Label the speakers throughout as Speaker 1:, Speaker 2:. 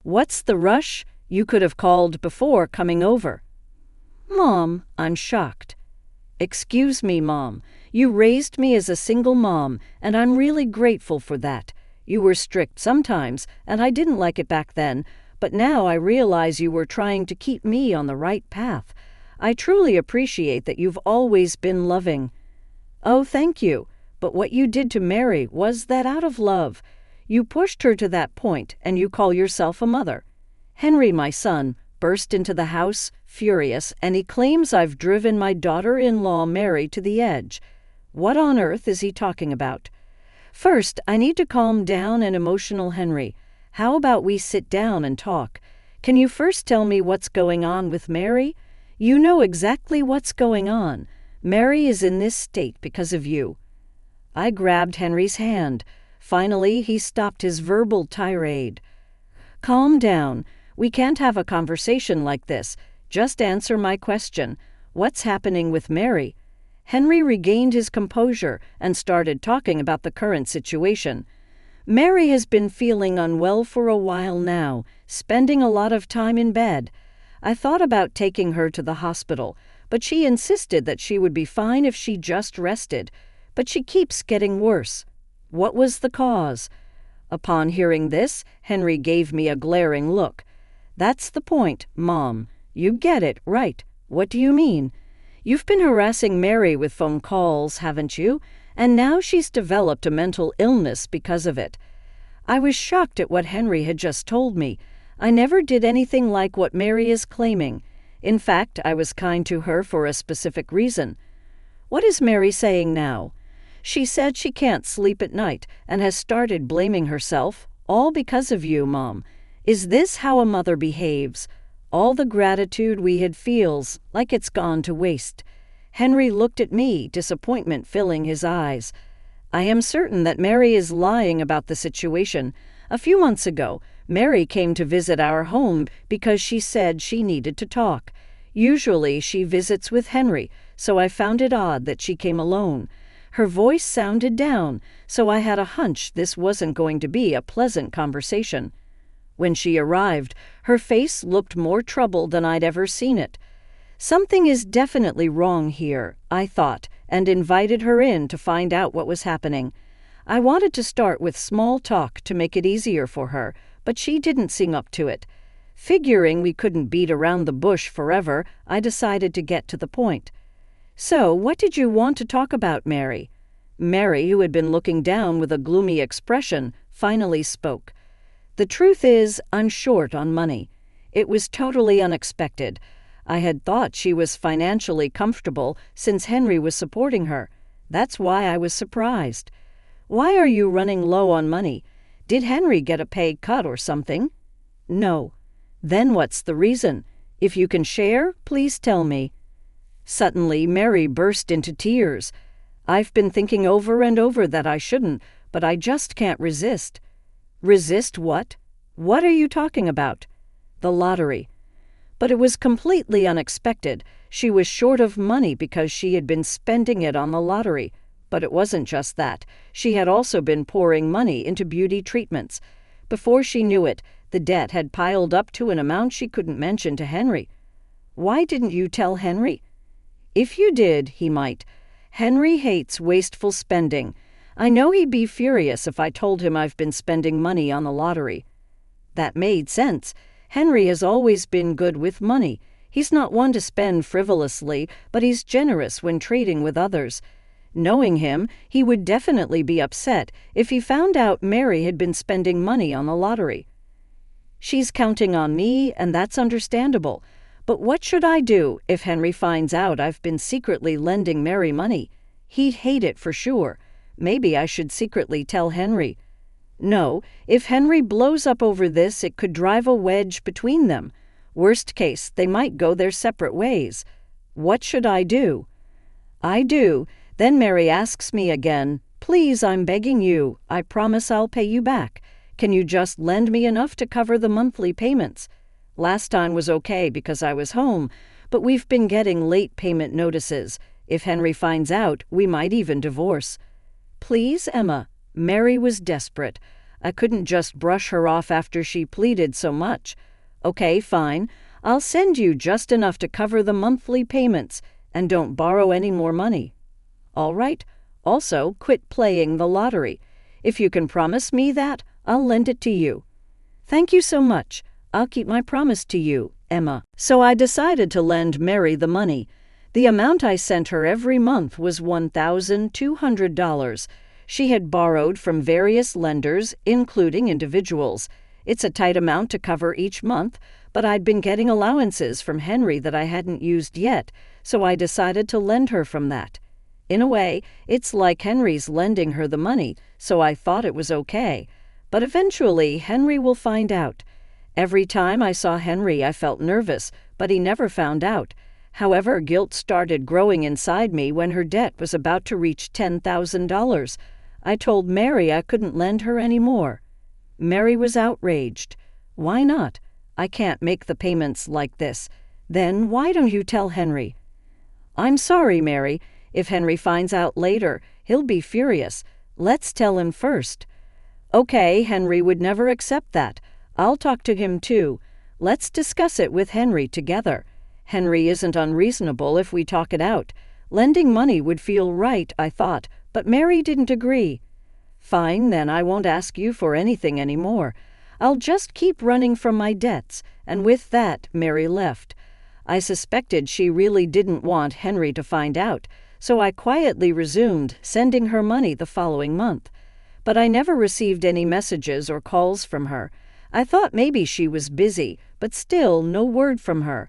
Speaker 1: What's the rush? You could have called before coming over." "Mom," I'm shocked. "Excuse me, Mom. You raised me as a single mom, and I'm really grateful for that. You were strict sometimes, and I didn't like it back then, but now I realize you were trying to keep me on the right path. I truly appreciate that you've always been loving." "Oh, thank you. But what you did to Mary, was that out of love? You pushed her to that point, and you call yourself a mother." Henry, my son, burst into the house, furious, and he claims I've driven my daughter-in-law Mary to the edge. What on earth is he talking about? First, I need to calm down an emotional Henry. How about we sit down and talk? Can you first tell me what's going on with Mary? You know exactly what's going on. Mary is in this state because of you. I grabbed Henry's hand. Finally, he stopped his verbal tirade. "Calm down. We can't have a conversation like this. Just answer my question. What's happening with Mary?" Henry regained his composure and started talking about the current situation. "Mary has been feeling unwell for a while now, spending a lot of time in bed. I thought about taking her to the hospital, but she insisted that she would be fine if she just rested. But she keeps getting worse. What was the cause?" Upon hearing this, Henry gave me a glaring look. "That's the point, Mom. You get it, right. What do you mean? You've been harassing Mary with phone calls, haven't you? And now she's developed a mental illness because of it." I was shocked at what Henry had just told me. I never did anything like what Mary is claiming. In fact, I was kind to her for a specific reason. "What is Mary saying now?" "She said she can't sleep at night and has started blaming herself, all because of you, Mom. Is this how a mother behaves? All the gratitude we had feels like it's gone to waste." Henry looked at me, disappointment filling his eyes. "I am certain that Mary is lying about the situation. A few months ago, Mary came to visit our home because she said she needed to talk. Usually she visits with Henry, so I found it odd that she came alone. Her voice sounded down, so I had a hunch this wasn't going to be a pleasant conversation. When she arrived, her face looked more troubled than I'd ever seen it. Something is definitely wrong here, I thought, and invited her in to find out what was happening. I wanted to start with small talk to make it easier for her, but she didn't sing up to it. Figuring we couldn't beat around the bush forever, I decided to get to the point. "So, what did you want to talk about, Mary?" Mary, who had been looking down with a gloomy expression, finally spoke. "The truth is, I'm short on money. It was totally unexpected. I had thought she was financially comfortable since Henry was supporting her. That's why I was surprised." "Why are you running low on money? Did Henry get a pay cut or something?" "No." "Then what's the reason? If you can share, please tell me." Suddenly, Mary burst into tears. "I've been thinking over and over that I shouldn't, but I just can't resist." "Resist what? What are you talking about?" "The lottery." But it was completely unexpected. She was short of money because she had been spending it on the lottery. But it wasn't just that. She had also been pouring money into beauty treatments. Before she knew it, the debt had piled up to an amount she couldn't mention to Henry. "Why didn't you tell Henry?" "If you did, he might. Henry hates wasteful spending. I know he'd be furious if I told him I've been spending money on the lottery." That made sense. Henry has always been good with money. He's not one to spend frivolously, but he's generous when trading with others. Knowing him, he would definitely be upset if he found out Mary had been spending money on the lottery. She's counting on me, and that's understandable. But what should I do if Henry finds out I've been secretly lending Mary money? He'd hate it for sure. Maybe I should secretly tell Henry. No, if Henry blows up over this, it could drive a wedge between them. Worst case, they might go their separate ways. What should I do? I do. Then Mary asks me again, "Please, I'm begging you. I promise I'll pay you back. Can you just lend me enough to cover the monthly payments?" Last time was okay because I was home, but we've been getting late payment notices. If Henry finds out, we might even divorce. "Please, Emma." Mary was desperate. I couldn't just brush her off after she pleaded so much. Okay, fine. I'll send you just enough to cover the monthly payments, and don't borrow any more money. All right. Also, quit playing the lottery. If you can promise me that, I'll lend it to you. Thank you so much. I'll keep my promise to you, Emma. So I decided to lend Mary the money. The amount I sent her every month was $1,200. She had borrowed from various lenders, including individuals. It's a tight amount to cover each month, but I'd been getting allowances from Henry that I hadn't used yet, so I decided to lend her from that. In a way, it's like Henry's lending her the money, so I thought it was okay. But eventually, Henry will find out. Every time I saw Henry, I felt nervous, but he never found out. However, guilt started growing inside me when her debt was about to reach $10,000. I told Mary I couldn't lend her any more. Mary was outraged. Why not? I can't make the payments like this. Then why don't you tell Henry? I'm sorry, Mary. If Henry finds out later, he'll be furious. Let's tell him first. Okay, Henry would never accept that. I'll talk to him too. Let's discuss it with Henry together. Henry isn't unreasonable if we talk it out. Lending money would feel right, I thought, but Mary didn't agree. Fine, then I won't ask you for anything anymore. I'll just keep running from my debts, and with that, Mary left. I suspected she really didn't want Henry to find out, so I quietly resumed sending her money the following month. But I never received any messages or calls from her. I thought maybe she was busy, but still no word from her.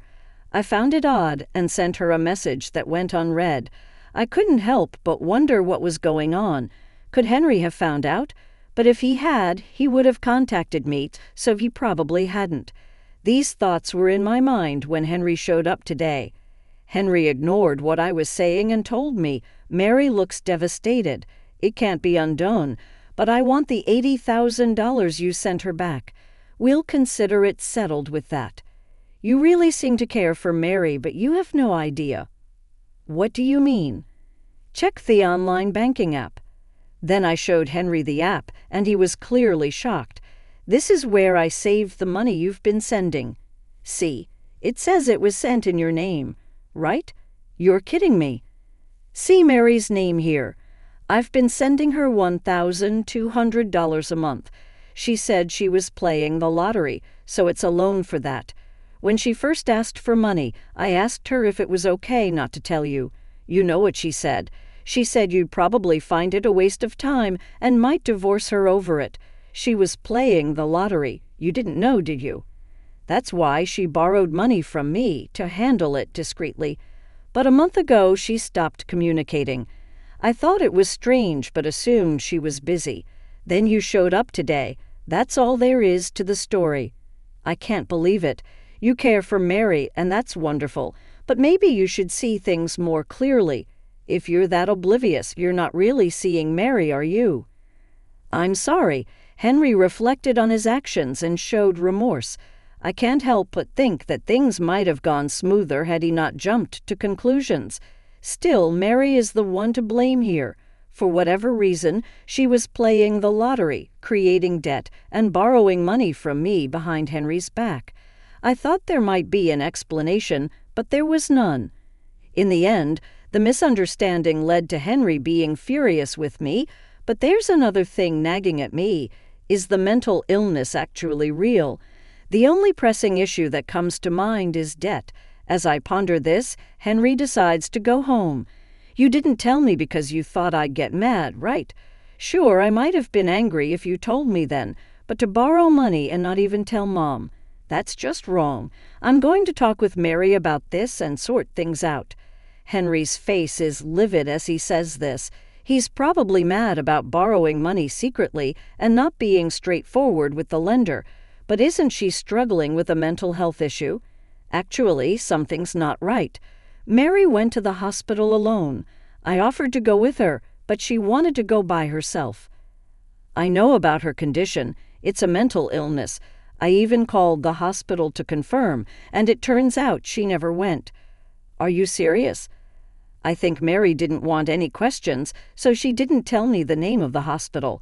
Speaker 1: I found it odd and sent her a message that went unread. I couldn't help but wonder what was going on. Could Henry have found out? But if he had, he would have contacted me, so he probably hadn't. These thoughts were in my mind when Henry showed up today. Henry ignored what I was saying and told me, Mary looks devastated. It can't be undone, but I want the $80,000 you sent her back. We'll consider it settled with that. You really seem to care for Mary, but you have no idea. What do you mean? Check the online banking app. Then I showed Henry the app, and he was clearly shocked. This is where I saved the money you've been sending. See, it says it was sent in your name. Right? You're kidding me. See Mary's name here. I've been sending her $1,200 a month. She said she was playing the lottery, so it's a loan for that. When she first asked for money, I asked her if it was okay not to tell you. You know what she said. She said you'd probably find it a waste of time and might divorce her over it. She was playing the lottery. You didn't know, did you? That's why she borrowed money from me to handle it discreetly. But a month ago, she stopped communicating. I thought it was strange, but assumed she was busy. Then you showed up today. That's all there is to the story. I can't believe it. You care for Mary, and that's wonderful. But maybe you should see things more clearly. If you're that oblivious, you're not really seeing Mary, are you? I'm sorry. Henry reflected on his actions and showed remorse. I can't help but think that things might have gone smoother had he not jumped to conclusions. Still, Mary is the one to blame here. For whatever reason, she was playing the lottery, creating debt, and borrowing money from me behind Henry's back. I thought there might be an explanation, but there was none. In the end, the misunderstanding led to Henry being furious with me, but there's another thing nagging at me. Is the mental illness actually real? The only pressing issue that comes to mind is debt. As I ponder this, Henry decides to go home. You didn't tell me because you thought I'd get mad, right? Sure, I might have been angry if you told me then, but to borrow money and not even tell Mom, that's just wrong. I'm going to talk with Mary about this and sort things out. Henry's face is livid as he says this. He's probably mad about borrowing money secretly and not being straightforward with the lender. But isn't she struggling with a mental health issue? Actually, something's not right. Mary went to the hospital alone. I offered to go with her, but she wanted to go by herself. I know about her condition. It's a mental illness. I even called the hospital to confirm, and it turns out she never went. Are you serious? I think Mary didn't want any questions, so she didn't tell me the name of the hospital.